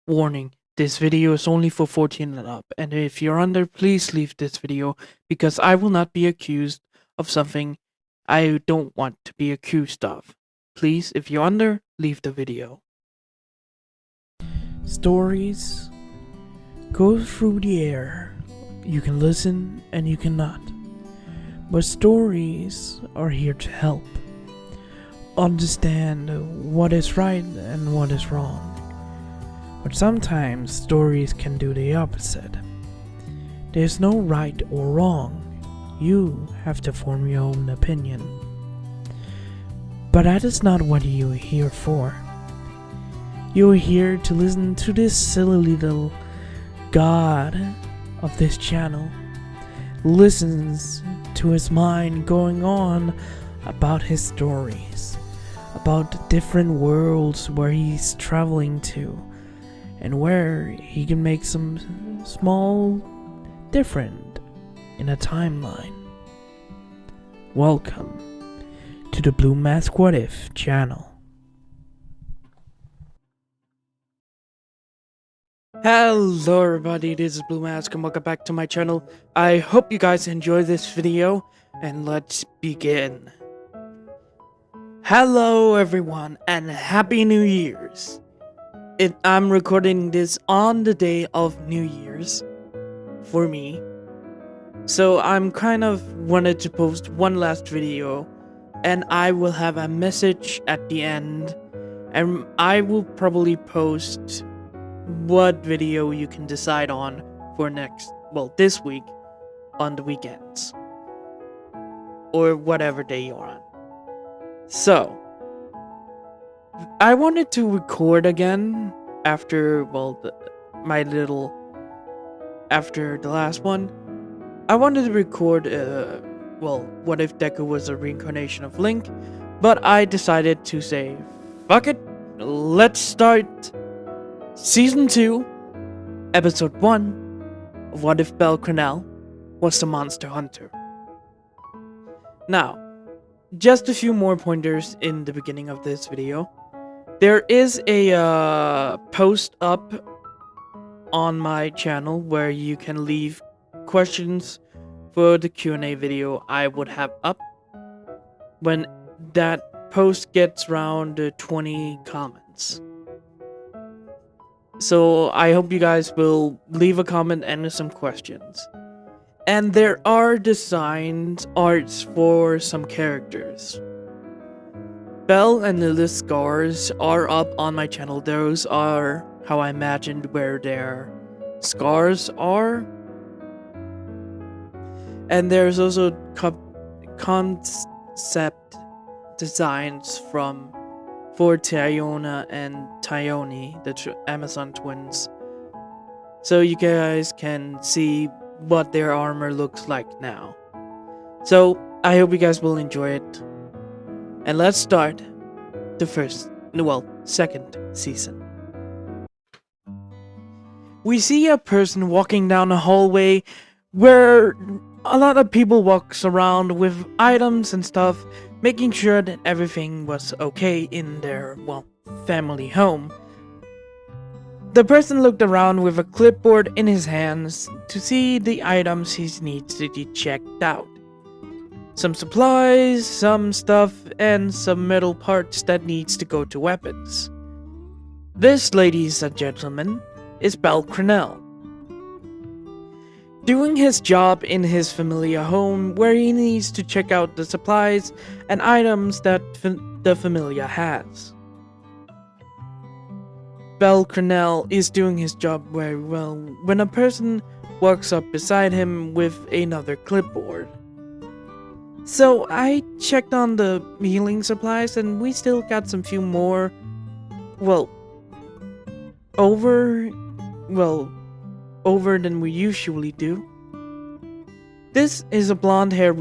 Warning, this video is only for 14 and up, and if you're under, please leave this video because I will not be accused of something I don't want to be accused of. Please, if you're under, leave the video. Stories go through the air. You can listen and you cannot. But stories are here to help. Understand what is right and what is wrong. But sometimes stories can do the opposite. There's no right or wrong. You have to form your own opinion. But that is not what you're here for. You're here to listen to this silly little god of this channel. Listens to his mind going on about his stories, about the different worlds where he's traveling to, and where he can make some small different in a timeline. Welcome to the Blue Mask What If channel. Hello everybody, this is Blue Mask and welcome back to my channel. I hope you guys enjoy this video and let's begin. Hello everyone and Happy New Year's. I'm recording this on the day of New Year's for me. So I'm kind of wanted to post one last video and I will have a message at the end and I will probably post what video you can decide on for this week on the weekends or whatever day you're on. So I wanted to record again after after the last one. I wanted to record what if Deku was a reincarnation of Link, but I decided to say fuck it, let's start Season 2, Episode 1 of What If Belle Cranel was the Monster Hunter. Now, just a few more pointers in the beginning of this video. There is a post up on my channel where you can leave questions for the Q&A video I would have up when that post gets around 20 comments. So I hope you guys will leave a comment and some questions. And there are designed arts for some characters. Belle and Lilith's scars are up on my channel. Those are how I imagined where their scars are. And there's also concept designs for Tiona and Tioni, the Amazon twins. So you guys can see what their armor looks like now. So I hope you guys will enjoy it. And let's start the second season. We see a person walking down a hallway where a lot of people walks around with items and stuff, making sure that everything was okay in their, family home. The person looked around with a clipboard in his hands to see the items he needs to be checked out. Some supplies, some stuff, and some metal parts that needs to go to weapons. This, ladies and gentlemen, is Belle Cranel, doing his job in his familiar home where he needs to check out the supplies and items that the familiar has. Belle Cranel is doing his job very well when a person walks up beside him with another clipboard. So I checked on the healing supplies and we still got some few more, over than we usually do. This is a blonde-haired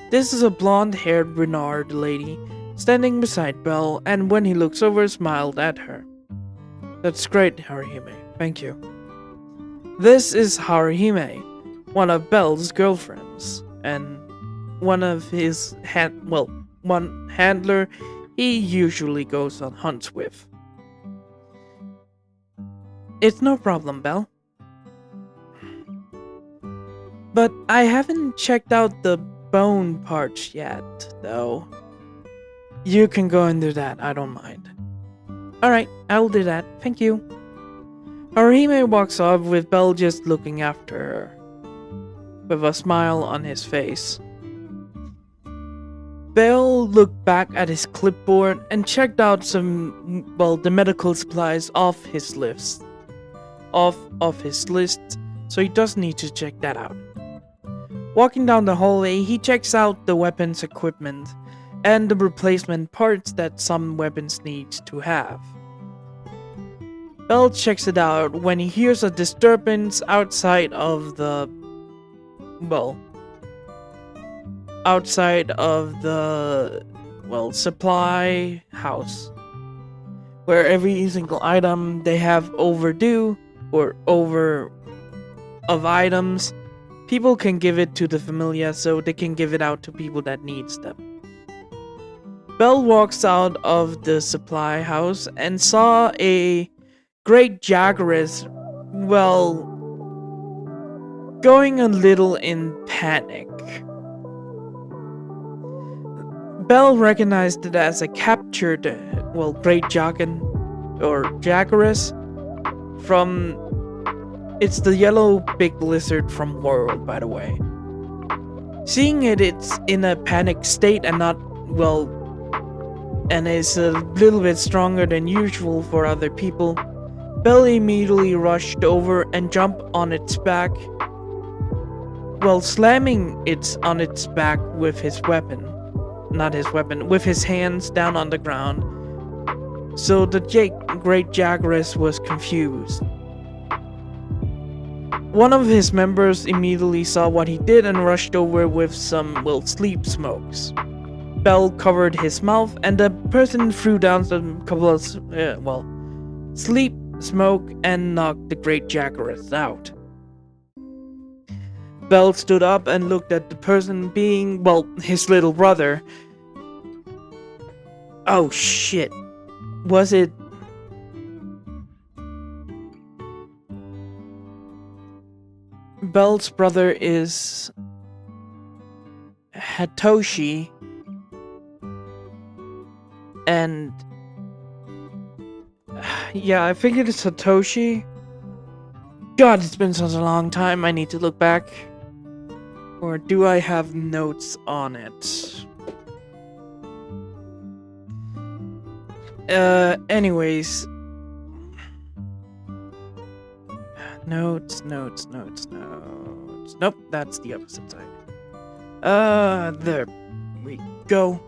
This is a blonde-haired Renard lady standing beside Belle, and when he looks over, smiled at her. That's great, Haruhime. Thank you. This is Haruhime, one of Belle's girlfriends, and one of his one handler he usually goes on hunts with. It's no problem, Belle. But I haven't checked out the bone parts yet, though. You can go and do that, I don't mind. Alright, I'll do that, thank you. Harime walks off with Belle just looking after her, with a smile on his face. Belle looked back at his clipboard and checked out the medical supplies off his list. Off of his list, so he does need to check that out. Walking down the hallway, he checks out the weapons equipment and the replacement parts that some weapons need to have. Belle checks it out when he hears a disturbance outside of the supply house, where every single item they have overdue or over of items, people can give it to the familia so they can give it out to people that needs them. Belle walks out of the supply house and saw a great jaguaress, going a little in panic. Belle recognized it as a captured, great jagan, or jaguaress, from... It's the yellow big lizard from World, by the way. Seeing it's in a panic state and not, and is a little bit stronger than usual for other people, Belle immediately rushed over and jumped on its back, slamming it on its back with his weapon. Not his weapon, with his hands down on the ground. So the great jaguaress was confused. One of his members immediately saw what he did and rushed over with some, sleep smokes. Belle covered his mouth and the person threw down some couple of, sleep smoke and knocked the great jaguaress out. Belle stood up and looked at the person being, his little brother. Oh shit. Was it... Belle's brother is... Hatoshi. And... yeah, I think it is Satoshi. God, it's been such a long time, I need to look back. Or do I have notes on it? Anyways. Notes. Nope, that's the opposite side. There we go.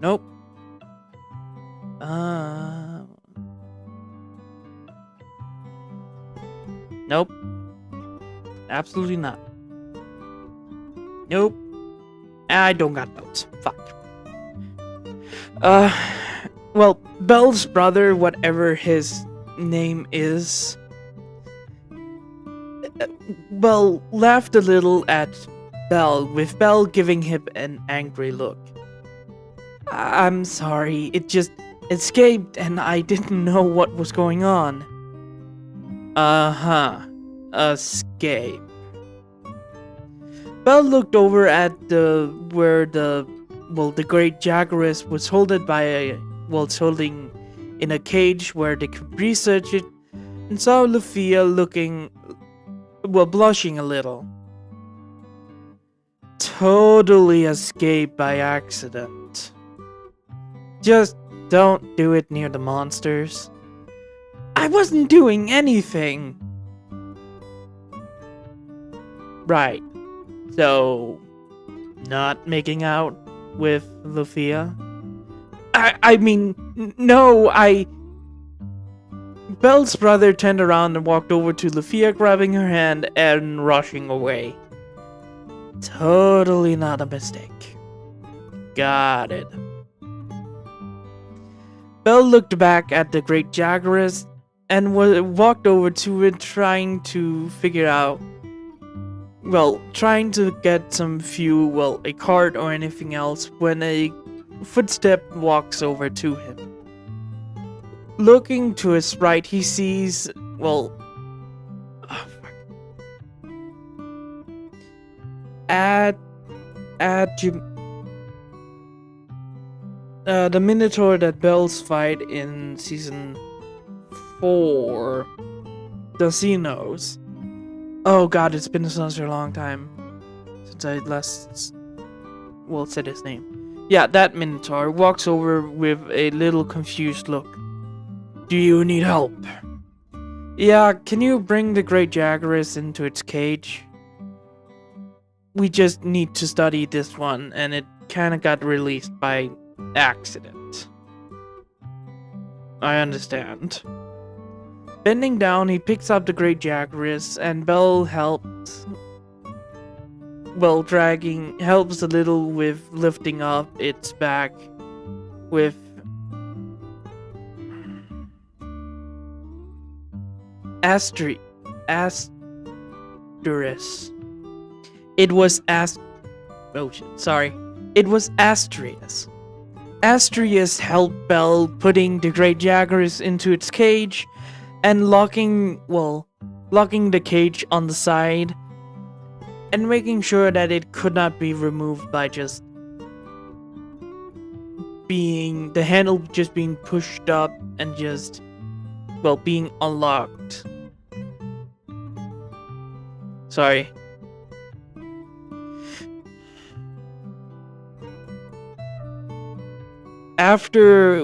Nope. Nope. Absolutely not. Nope. I don't got notes. Fuck. Belle's brother, whatever his name is, laughed a little at Belle, with Belle giving him an angry look. I'm sorry, it just escaped and I didn't know what was going on. Escape. Belle looked over at where the great jaguaress was holding in a cage where they could research it, and saw Luffia blushing a little. Totally escaped by accident. Just don't do it near the monsters. I wasn't doing anything. Right. So, not making out with Luffia? I mean, no, Belle's brother turned around and walked over to Luffia, grabbing her hand and rushing away. Totally not a mistake. Got it. Belle looked back at the great jaguaress and walked over to it, trying to figure out trying to get some fuel, a cart or anything else, when a footstep walks over to him. Looking to his right, he sees, at the Minotaur that Bells fight in season 4, the Xenos. Oh god, it's been such a long time since I last said his name. Yeah, that Minotaur walks over with a little confused look. Do you need help? Yeah, can you bring the Great Jaguarus into its cage? We just need to study this one, and it kinda got released by accident. I understand. Bending down, he picks up the Great Jaguarus, and Bell helps a little with lifting up its back with Asteris. It was Astrius. Astrius helped Bell putting the Great Jaguarus into its cage and locking the cage on the side and making sure that it could not be removed by just the handle just being pushed up and just being unlocked. Sorry. After,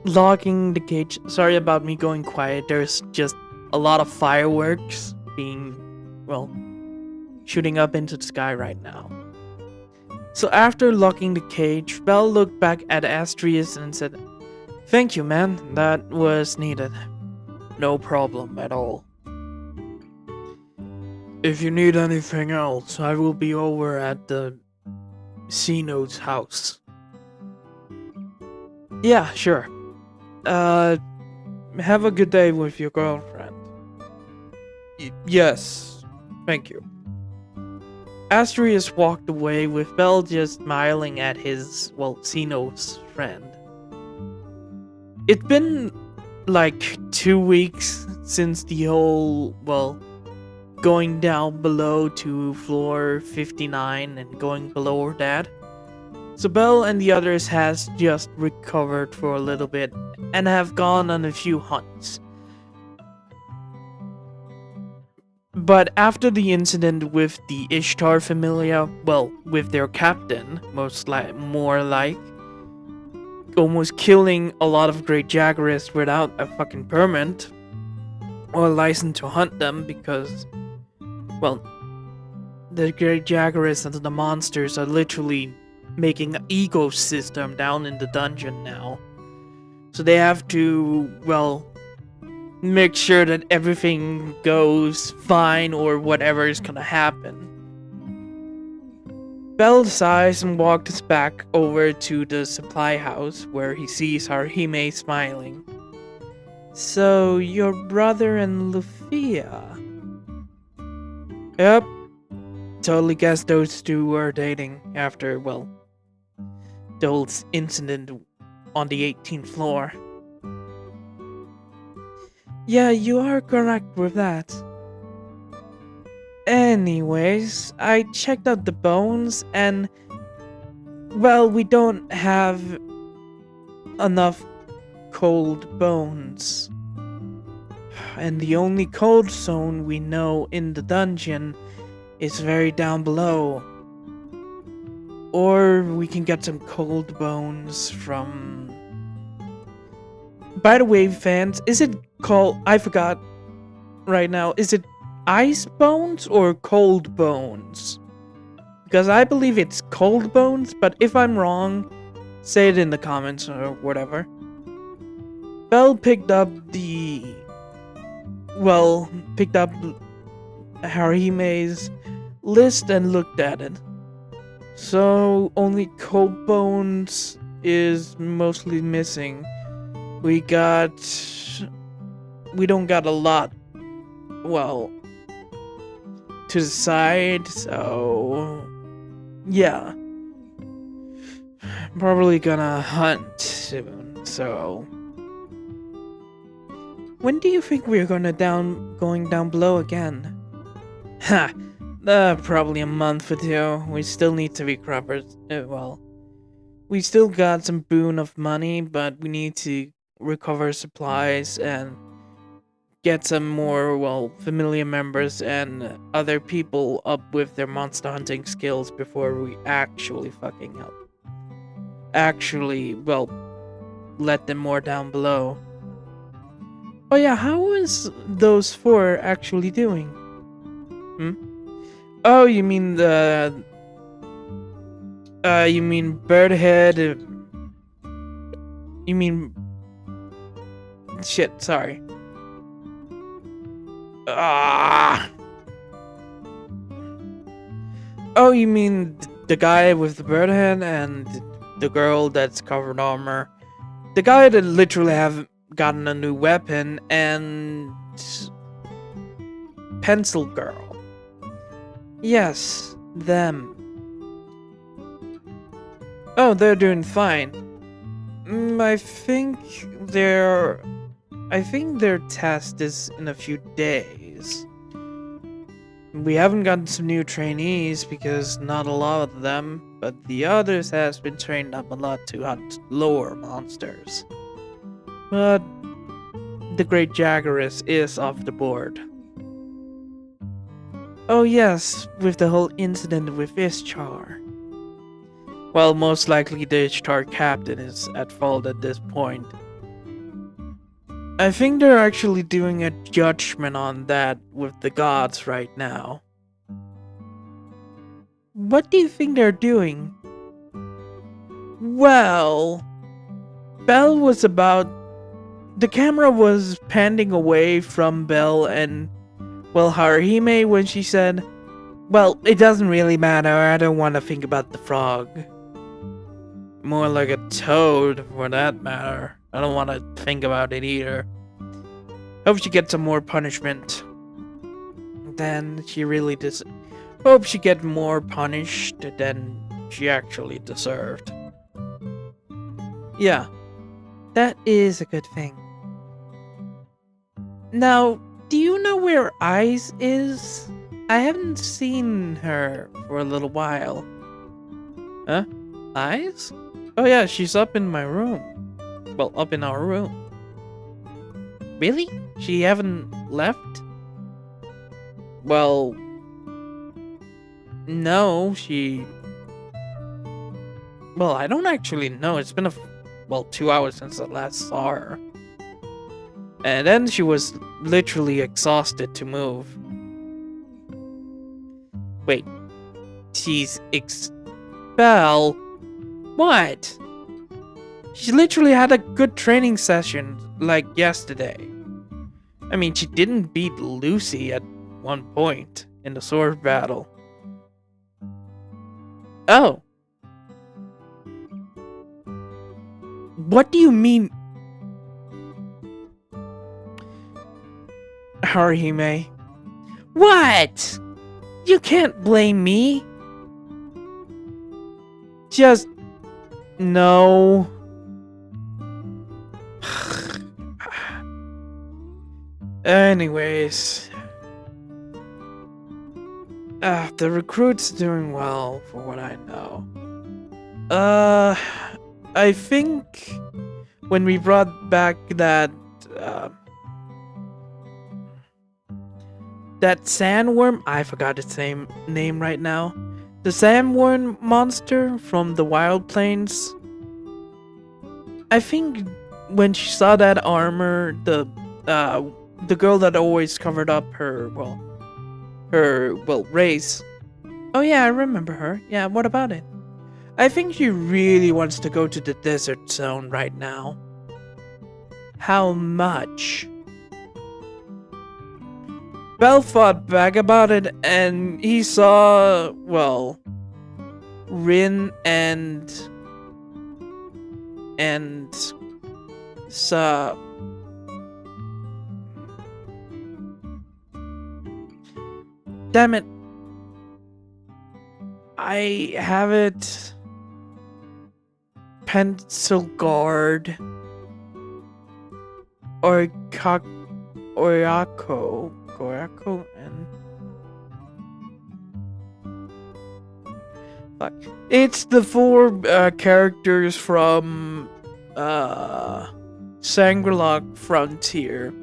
locking the cage... Sorry about me going quiet. There's just a lot of fireworks being, shooting up into the sky right now. So after locking the cage, Bell looked back at Astrius and said, "Thank you, man. That was needed." "No problem at all. If you need anything else, I will be over at the Xeno's house." "Yeah, sure. Have a good day with your girlfriend." Yes, thank you." Astrius walked away with Bell just smiling at his, Xeno's friend. It's been like 2 weeks since the whole, going down below to floor 59 and going below that. So Bell and the others has just recovered for a little bit and have gone on a few hunts. But after the incident with the Ishtar Familia, with their captain, more like, almost killing a lot of Great Jaguarus without a fucking permit or license to hunt them because, the Great Jaguarus and the monsters are literally making an ecosystem down in the dungeon now. So they have to, make sure that everything goes fine or whatever is gonna happen. Bell sighs and walks back over to the supply house where he sees Haruhime smiling. "So, your brother and Lufia?" "Yep. Totally guessed those two were dating after, the whole incident on the 18th floor." "Yeah, you are correct with that. Anyways, I checked out the bones and, we don't have enough cold bones. And the only cold zone we know in the dungeon is very down below. Or we can get some cold bones from..." By the way, fans, is it called... I forgot right now. Is it ice bones or cold bones? Because I believe it's cold bones, but if I'm wrong, say it in the comments or whatever. Bell picked up Haruhime's list and looked at it. So, only cold bones is mostly missing. We don't got a lot, to the side, so yeah. Probably gonna hunt soon, so when do you think we're going down below again? Ha! Probably a month or two. We still need to recover. Well, we still got some boon of money, but we need to recover supplies and get some more, well, familiar members and other people up with their monster hunting skills before we actually fucking help. Actually, well, let them more down below. Oh yeah, how is those four actually doing? Oh, you mean you mean Birdhead? You mean... Shit, sorry. Ah. Oh, you mean the guy with the bird head and the girl that's covered in armor? The guy that literally have gotten a new weapon and... Pencil Girl. Yes, them. Oh, they're doing fine. I think their test is in a few days. We haven't gotten some new trainees because not a lot of them, but the others has been trained up a lot to hunt lower monsters. But the Great Jaguarus is off the board. Oh yes, with the whole incident with Ishtar. Well, most likely the Ishtar captain is at fault at this point. I think they're actually doing a judgment on that with the gods right now. What do you think they're doing? Well, Belle was about... The camera was panning away from Belle and, well, Haruhime when she said, well, it doesn't really matter, I don't want to think about the frog. More like a toad, for that matter. I don't want to think about it either. Hope she gets some more punishment than she really does. Hope she gets more punished than she actually deserved. Yeah, that is a good thing. Now, do you know where Eyes is? I haven't seen her for a little while. Huh? Eyes? Oh yeah, she's up in my room. Well, up in our room. Really? She haven't left? Well... No, she... Well, I don't actually know. It's been 2 hours since I last saw her. And then she was literally exhausted to move. Wait. She's Belle? What? She literally had a good training session, like yesterday. I mean, she didn't beat Lucy at one point in the sword battle. Oh. What do you mean? Haruhime. What? You can't blame me. Just... No. Anyways. The recruit's doing well, for what I know. I think when we brought back that sandworm, I forgot its name right now. The sandworm monster from the Wild Plains. I think when she saw that armor, the girl that always covered up her race. Oh yeah, I remember her. Yeah, what about it? I think she really wants to go to the desert zone right now. How much? Bell fought back about it, and he saw, well, Rin and saw... Damn it, I have it pencil guard or Oyako and fuck. It's the four characters from Shangri-La Frontier.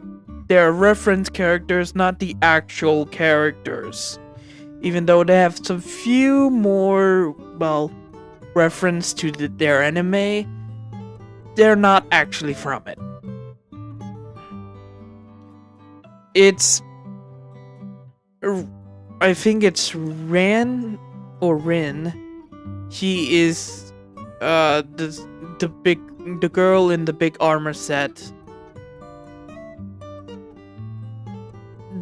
They're reference characters, not the actual characters. Even though they have some few more, well, reference to their anime, they're not actually from it. It's, I think it's Ran or Rin. She is the girl in the big armor set.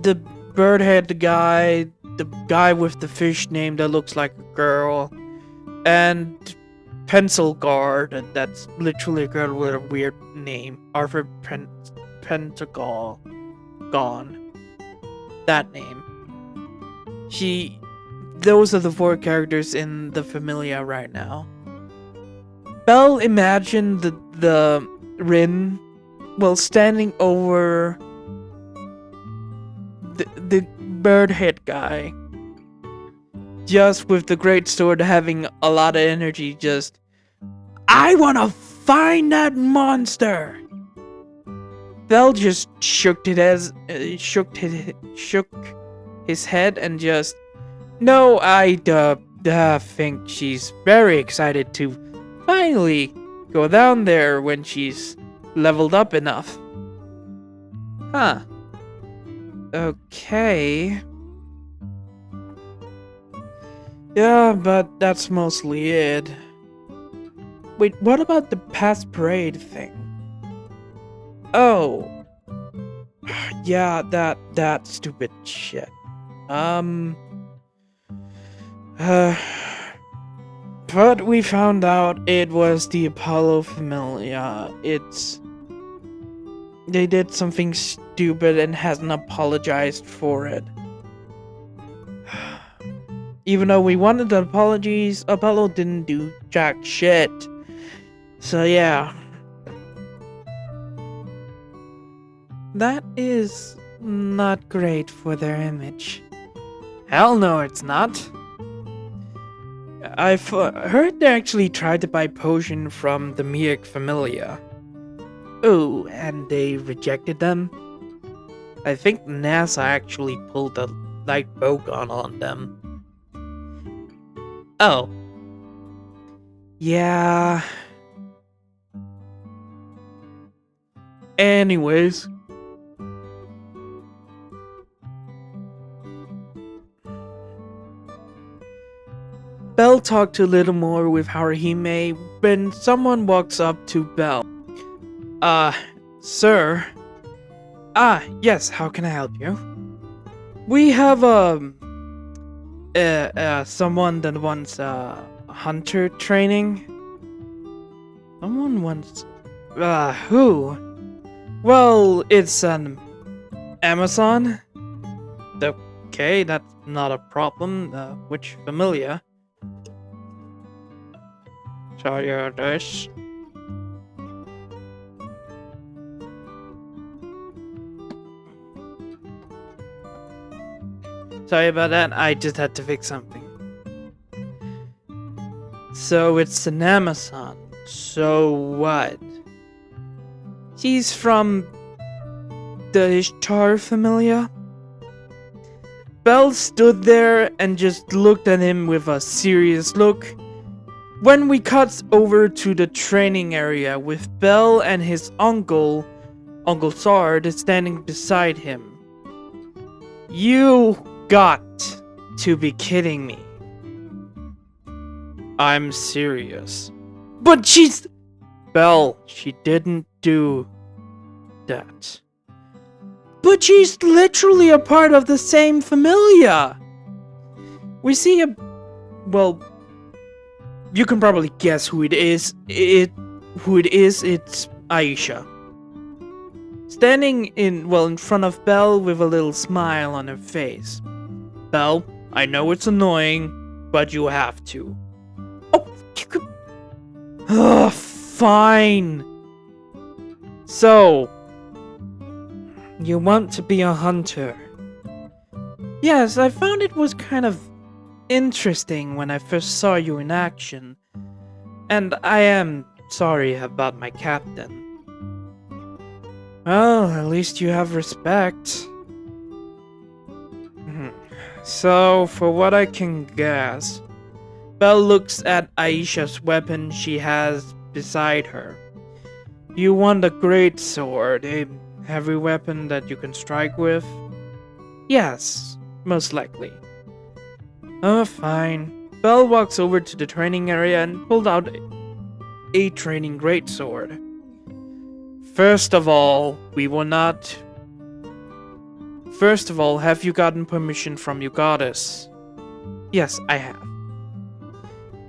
The bird-head guy, the guy with the fish name that looks like a girl, and Pencil Guard, and that's literally a girl with a weird name. Arthur Pentagon. Gone. That name. Those are the four characters in the Familia right now. Belle imagined the Rin, well, standing over the bird head guy, just with the great sword, having a lot of energy. Just, I want to find that monster. Belle just shook his head and just, no, I think she's very excited to finally go down there when she's leveled up enough. Huh. Okay. Yeah, but that's mostly it. Wait, what about the past parade thing? Oh. Yeah, that stupid shit. But we found out it was the Apollo Familia. They did something stupid and hasn't apologized for it. Even though we wanted the apologies, Apollo didn't do jack shit. So yeah. That is not great for their image. Hell no, it's not. I've heard they actually tried to buy potion from the Miak Familia. Oh, and they rejected them? I think NASA actually pulled a light bogon on them. Oh. Yeah. Anyways. Belle talked a little more with Haruhime when someone walks up to Belle. Sir? Yes, how can I help you? We have, someone that wants, hunter training. Someone wants, who? Well, it's an Amazon. Okay, that's not a problem. Which Familia? Sorry about this. Sorry about that, I just had to fix something. So it's an Amazon. So what? She's from the Ishtar Familia? Belle stood there and just looked at him with a serious look. When we cut over to the training area with Belle and his uncle, Uncle Sard, standing beside him. You got to be kidding me. I'm serious. But she's... Belle, she didn't do that. But she's literally a part of the same Familia. We see a... Well... You can probably guess who it is. It's Aisha. Standing in front of Belle with a little smile on her face. Belle, I know it's annoying, but you have to. Oh, you could... Ugh, fine. So, you want to be a hunter? Yes, I found it was kind of interesting when I first saw you in action. And I am sorry about my captain. Well, at least you have respect. So, for what I can guess, Belle looks at Aisha's weapon she has beside her. You want a great sword, a heavy weapon that you can strike with? Yes, most likely. Oh, fine. Belle walks over to the training area and pulled out a training greatsword. First of all, have you gotten permission from your goddess? Yes, I have.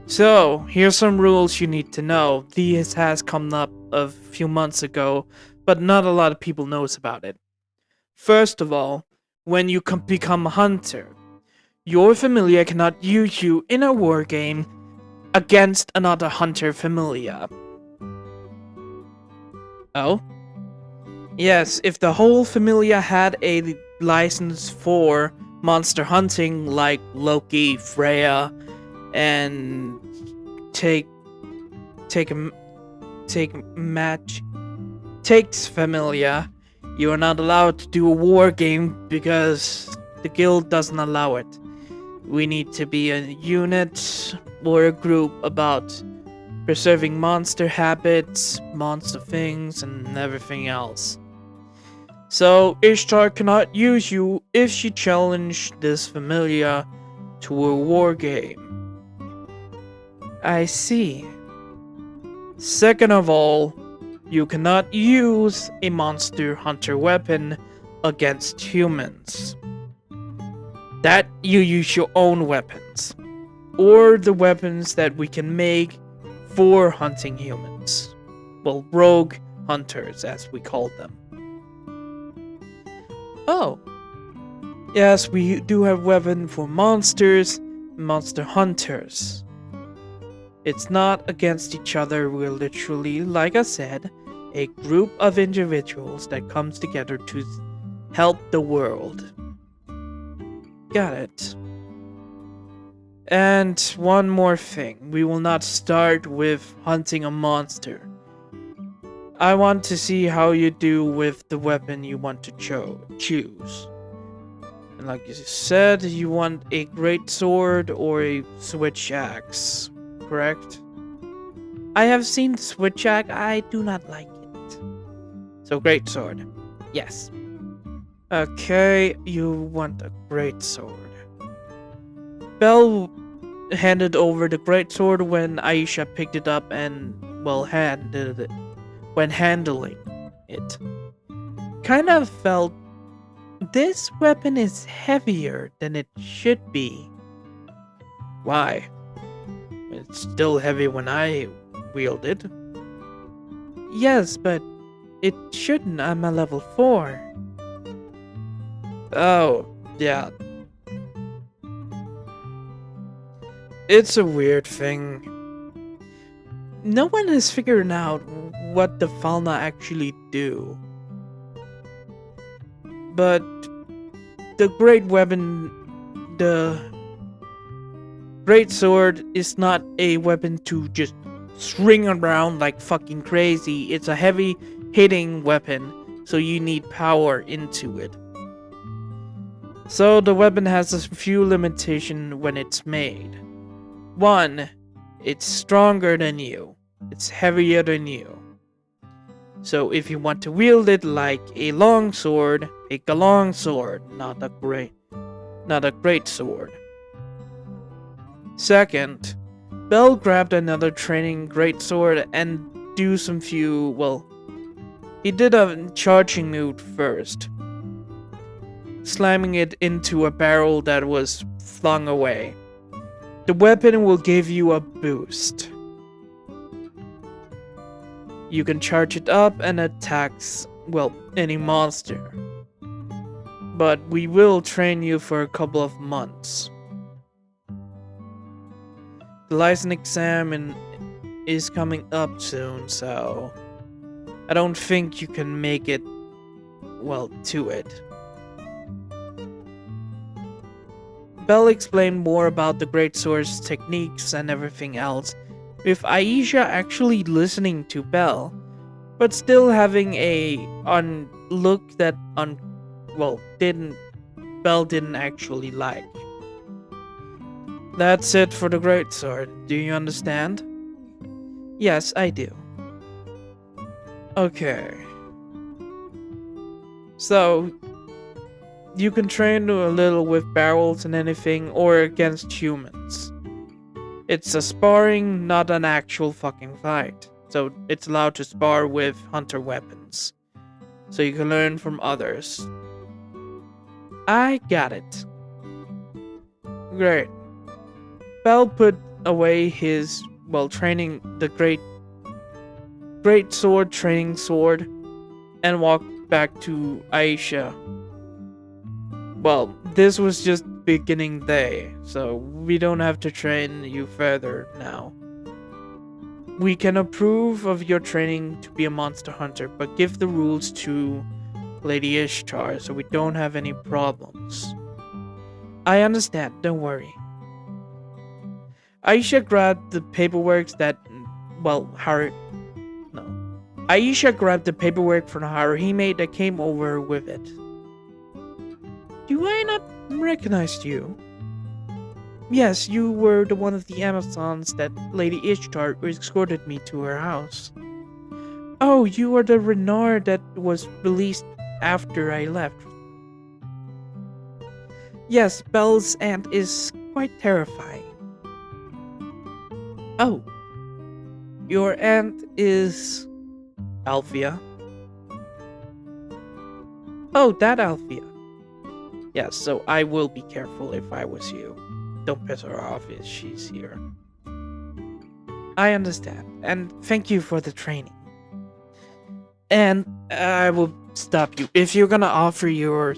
So, here's some rules you need to know. This has come up a few months ago, but not a lot of people knows about it. First of all, when you become a hunter, your familiar cannot use you in a war game against another hunter familiar. Oh? Yes, if the whole familia had a license for monster hunting like Loki, Freya, and takes familia, you are not allowed to do a war game because the guild doesn't allow it. We need to be a unit or a group about preserving monster habits, monster things, and everything else. So Ishtar cannot use you if she challenged this familia to a war game. I see. Second of all, you cannot use a monster hunter weapon against humans. That you use your own weapons, or the weapons that we can make for hunting humans. Well, rogue hunters, as we call them. Oh. Yes, we do have weapon for monsters, monster hunters. It's not against each other, we're literally, like I said, a group of individuals that comes together to help the world. Got it. And one more thing, we will not start with hunting a monster. I want to see how you do with the weapon you want to choose. And like you said, you want a great sword or a switch axe, correct? I have seen switch axe, I do not like it. So great sword, yes. Okay, you want a great sword. Belle handed over the great sword when Aisha picked it up and, well, handed it. When handling it. Kind of felt this weapon is heavier than it should be. Why? It's still heavy when I wield it. Yes, but it shouldn't. I'm a level 4. Oh, yeah. It's a weird thing. No one has figured out what the Falna actually do. But the great weapon, the great sword is not a weapon to just swing around like fucking crazy. It's a heavy hitting weapon, so you need power into it. So the weapon has a few limitations when it's made. 1. It's stronger than you. It's heavier than you. So if you want to wield it like a long sword, pick a long sword, not a great sword. Second, Belle grabbed another training greatsword and he did a charging move first, slamming it into a barrel that was flung away. The weapon will give you a boost. You can charge it up and attacks, any monster. But we will train you for a couple of months. the license exam is coming up soon, so I don't think you can make it, well, to it. Bell explained more about the Great Sword's techniques and everything else, with Aisha actually listening to Bell, but still having a look that Bell didn't actually like. That's it for the Great Sword. Do you understand? Yes, I do. Okay. So, you can train a little with barrels and anything, or against humans. It's a sparring, not an actual fucking fight. So, it's allowed to spar with hunter weapons. So you can learn from others. I got it. Great. Bell put away his, training the great sword training sword and walked back to Aisha. Well, this was just beginning day, so we don't have to train you further now. We can approve of your training to be a monster hunter, but give the rules to Lady Ishtar so we don't have any problems. I understand, don't worry. Aisha grabbed the paperwork Aisha grabbed the paperwork from Haruhime that came over with it. Do I not recognize you? Yes, you were the one of the Amazons that Lady Ishtar escorted me to her house. Oh, you are the Renard that was released after I left. Yes, Belle's aunt is quite terrifying. Oh, your aunt is Althea? Oh, that Althea. Yes, so I will be careful if I was you. Don't piss her off if she's here. I understand, and thank you for the training. And I will stop you. If you're gonna offer your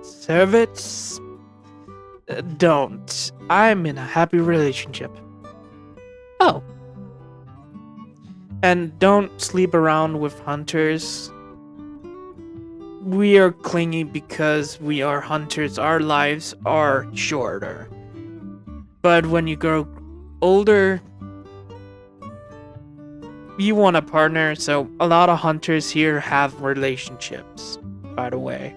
service, don't. I'm in a happy relationship. Oh. And don't sleep around with hunters. We are clingy because we are hunters. Our lives are shorter. But when you grow older, you want a partner, so a lot of hunters here have relationships, by the way.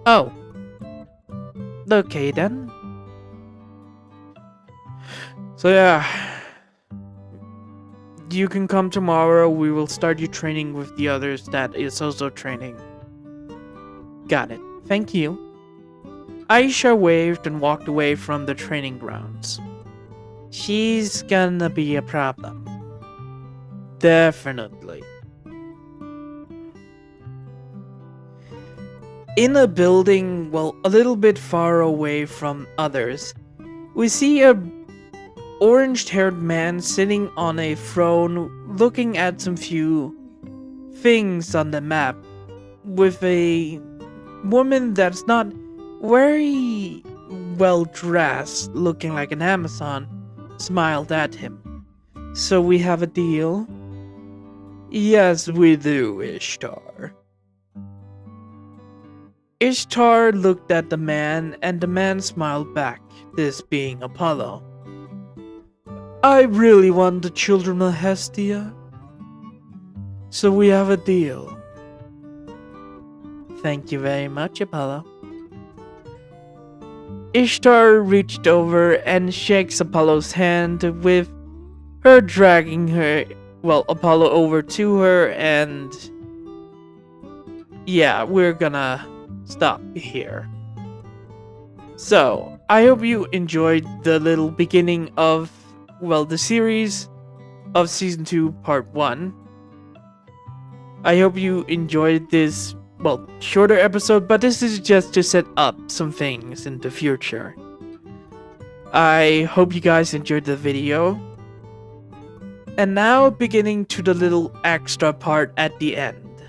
Oh. Okay then. So yeah. You can come tomorrow. We will start you training with the others that is also training. Got it. Thank you. Aisha waved and walked away from the training grounds. She's gonna be a problem. Definitely. In a building, a little bit far away from others, we see a orange-haired man sitting on a throne looking at some few things on the map with a woman that's not very well dressed, looking like an Amazon, smiled at him. So we have a deal? Yes, we do, Ishtar. Ishtar looked at the man, and the man smiled back, this being Apollo. I really want the children of Hestia. So we have a deal. Thank you very much, Apollo. Ishtar reached over and shakes Apollo's hand, with her dragging Apollo over to her, and yeah, we're gonna stop here. So, I hope you enjoyed the little beginning of, the series of Season 2, Part 1. I hope you enjoyed this, shorter episode, but this is just to set up some things in the future. I hope you guys enjoyed the video. And now, beginning to the little extra part at the end.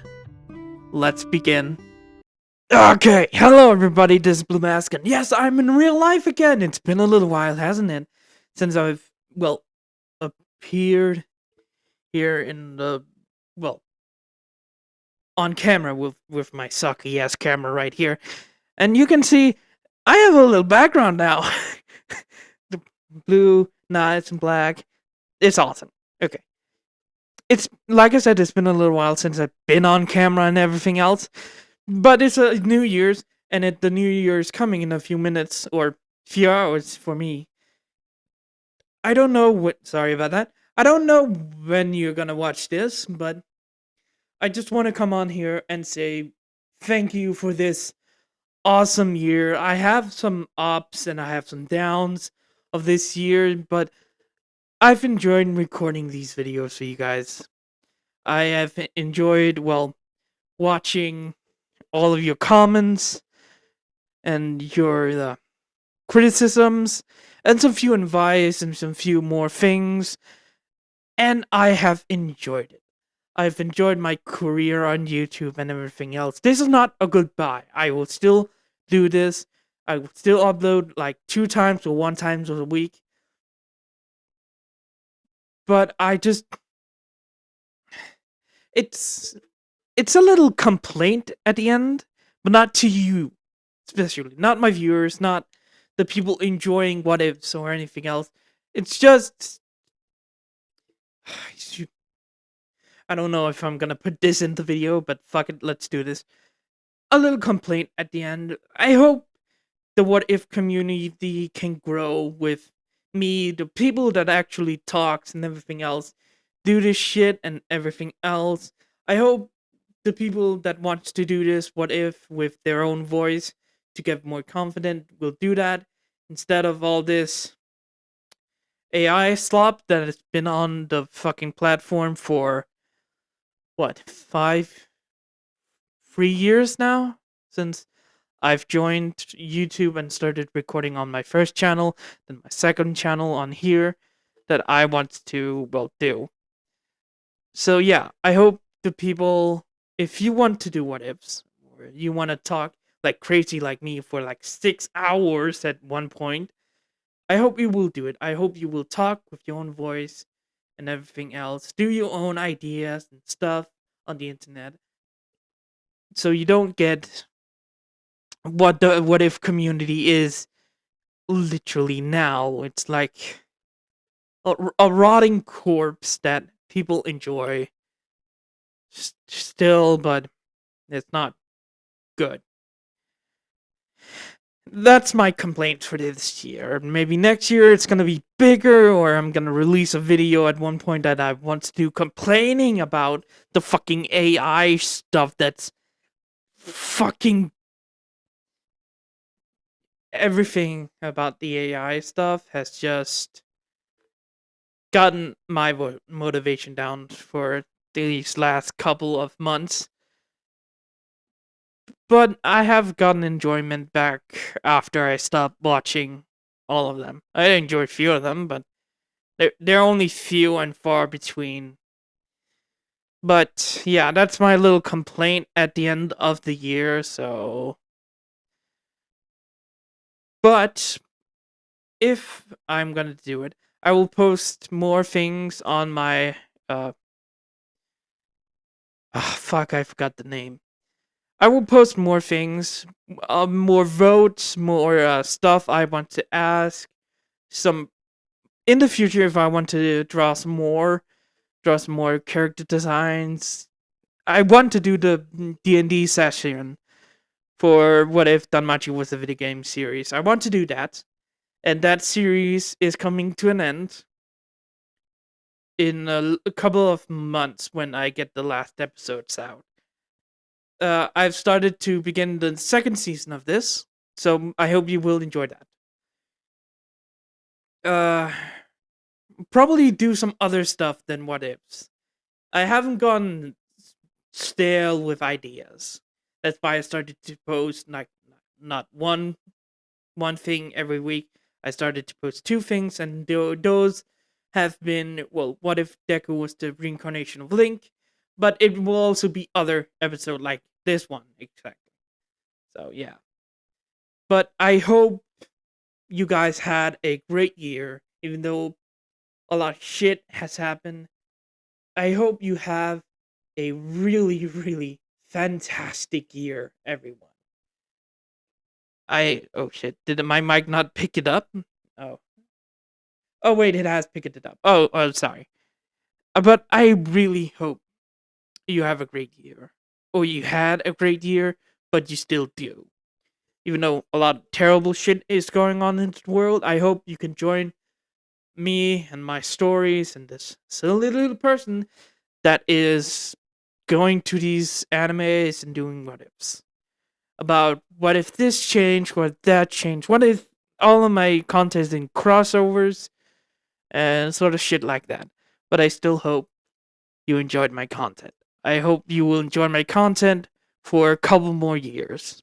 Let's begin. Okay, hello everybody, this is Blue Mask, and yes, I'm in real life again. It's been a little while, hasn't it? since I've, well, appeared here in the, well, on camera with my sucky ass camera right here. And you can see I have a little background now. The blue, nice and black. It's awesome. Okay. It's like I said, it's been a little while since I've been on camera and everything else. But it's a New Year's, and the New Year's coming in a few minutes or few hours for me. I don't know what. Sorry about that. I don't know when you're gonna watch this, but I just want to come on here and say thank you for this awesome year. I have some ups and I have some downs of this year, but I've enjoyed recording these videos for you guys. I have enjoyed, well, watching all of your comments and your criticisms and some few advice and some few more things, and I have enjoyed it. I've enjoyed my career on YouTube and everything else. This is not a goodbye. I will still do this. I will still upload like 2 times or 1 time a week. But I just it's a little complaint at the end, but not to you, especially not my viewers, not the people enjoying what ifs or anything else. It's just I don't know if I'm gonna put this in the video, but fuck it, let's do this. A little complaint at the end. I hope the what if community can grow with me, the people that actually talks and everything else, do this shit and everything else. I hope the people that wants to do this what if with their own voice to get more confident will do that instead of all this AI slop that has been on the fucking platform for what, 3 years now since I've joined YouTube and started recording on my first channel, then my second channel on here that I want to, well, do. So yeah, I hope the people, if you want to do what ifs, or you want to talk like crazy like me for like 6 hours at one point, I hope you will do it. I hope you will talk with your own voice and everything else. Do your own ideas and stuff on the internet. So you don't get what the what if community is literally now. It's like a rotting corpse that people enjoy still, but it's not good. That's my complaint for this year. Maybe next year it's gonna be bigger, or I'm gonna release a video at one point that I want to do complaining about the fucking AI stuff that's fucking everything about the AI stuff has just gotten my motivation down for these last couple of months. But I have gotten enjoyment back after I stopped watching all of them. I enjoy a few of them, but they're only few and far between. But yeah, that's my little complaint at the end of the year, so. But if I'm gonna do it, I will post more things on my fuck, I forgot the name. I will post more things, more votes, more stuff I want to ask. Some in the future, if I want to draw some more character designs. I want to do the D&D session for What If Danmachi was a video game series. I want to do that, and that series is coming to an end in a couple of months when I get the last episodes out. I've started to begin the second season of this, so I hope you will enjoy that. Probably do some other stuff than what ifs. I haven't gone stale with ideas. That's why I started to post like not one thing every week. I started to post 2 things, and those have been, well, what if Deku was the reincarnation of Link, but it will also be other episodes like this one exactly. So yeah. But I hope you guys had a great year. even though a lot of shit has happened. I hope you have a really, really fantastic year, everyone. Oh shit, did my mic not pick it up? Oh. Oh wait, it has picked it up. Oh, sorry. But I really hope you have a great year. Or you had a great year, but you still do. Even though a lot of terrible shit is going on in the world, I hope you can join me and my stories and this silly little person that is going to these animes and doing what ifs. About what if this changed, what if that changed, what if all of my content is in crossovers and sort of shit like that. But I still hope you enjoyed my content. I hope you will enjoy my content for a couple more years.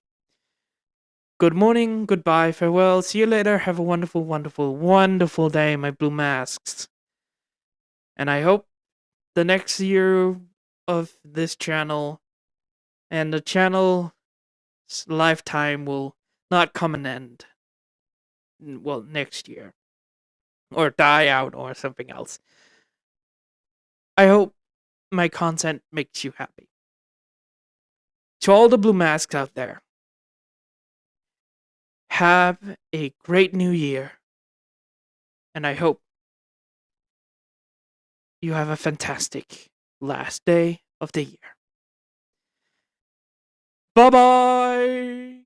Good morning, goodbye, farewell, see you later, have a wonderful, wonderful, wonderful day, my blue masks. And I hope the next year of this channel and the channel's lifetime will not come an end. Well, next year. Or die out or something else. I hope my content makes you happy. To all the blue masks out there, have a great new year. And I hope you have a fantastic last day of the year. Bye bye!